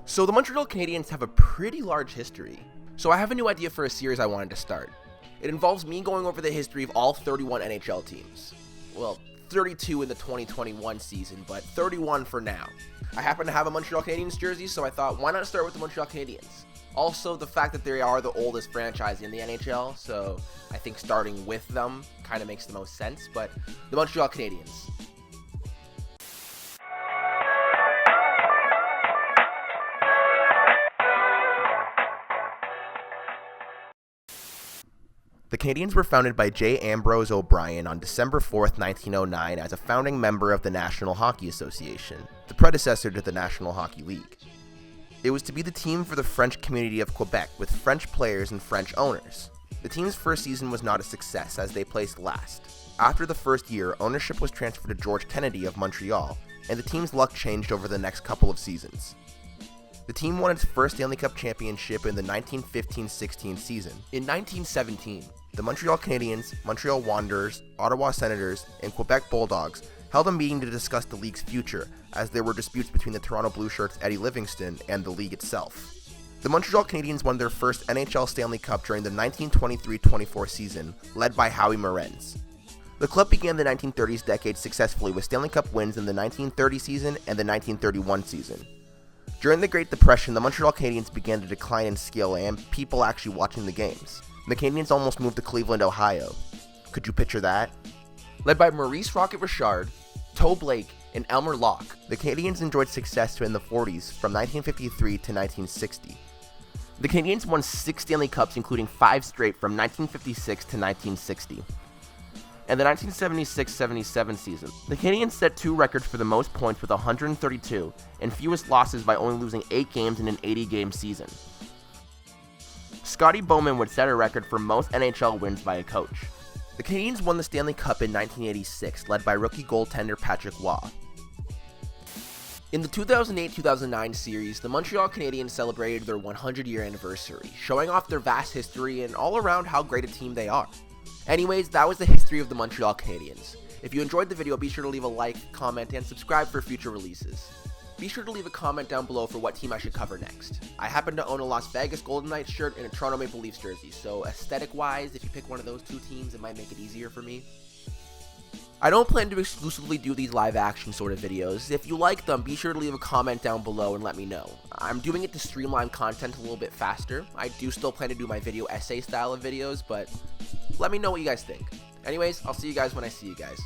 So the Montreal Canadiens have a pretty large history. So I have a new idea for a series I wanted to start. It involves me going over the history of all 31 NHL teams. Well, 32 in the 2021 season, but 31 for now. I happen to have a Montreal Canadiens jersey, so I thought, why not start with the Montreal Canadiens? Also, the fact that they are the oldest franchise in the NHL, so I think starting with them kind of makes the most sense, but the Montreal Canadiens. The Canadiens were founded by J. Ambrose O'Brien on December 4th, 1909 as a founding member of the National Hockey Association, the predecessor to the National Hockey League. It was to be the team for the French community of Quebec with French players and French owners. The team's first season was not a success as they placed last. After the first year, ownership was transferred to George Kennedy of Montreal, and the team's luck changed over the next couple of seasons. The team won its first Stanley Cup championship in the 1915-16 season. In 1917, the Montreal Canadiens, Montreal Wanderers, Ottawa Senators, and Quebec Bulldogs held a meeting to discuss the league's future, as there were disputes between the Toronto Blue Shirts' Eddie Livingston and the league itself. The Montreal Canadiens won their first NHL Stanley Cup during the 1923-24 season, led by Howie Morenz. The club began the 1930s decade successfully with Stanley Cup wins in the 1930 season and the 1931 season. During the Great Depression, the Montreal Canadiens began to decline in skill and people actually watching the games. The Canadiens almost moved to Cleveland, Ohio. Could you picture that? Led by Maurice Rocket Richard, Toe Blake, and Elmer Locke, the Canadiens enjoyed success in the 40s from 1953 to 1960. The Canadiens won 6 Stanley Cups, including 5 straight from 1956 to 1960. In the 1976-77 season, the Canadiens set 2 records for the most points with 132 and fewest losses by only losing 8 games in an 80-game season. Scotty Bowman would set a record for most NHL wins by a coach. The Canadiens won the Stanley Cup in 1986, led by rookie goaltender Patrick Waugh. In the 2008-2009 series, the Montreal Canadiens celebrated their 100-year anniversary, showing off their vast history and all around how great a team they are. Anyways, that was the history of the Montreal Canadiens. If you enjoyed the video, be sure to leave a like, comment, and subscribe for future releases. Be sure to leave a comment down below for what team I should cover next. I happen to own a Las Vegas Golden Knights shirt and a Toronto Maple Leafs jersey, so aesthetic-wise, if you pick one of those 2 teams, it might make it easier for me. I don't plan to exclusively do these live-action sort of videos. If you like them, be sure to leave a comment down below and let me know. I'm doing it to streamline content a little bit faster. I do still plan to do my video essay style of videos, but let me know what you guys think. Anyways, I'll see you guys when I see you guys.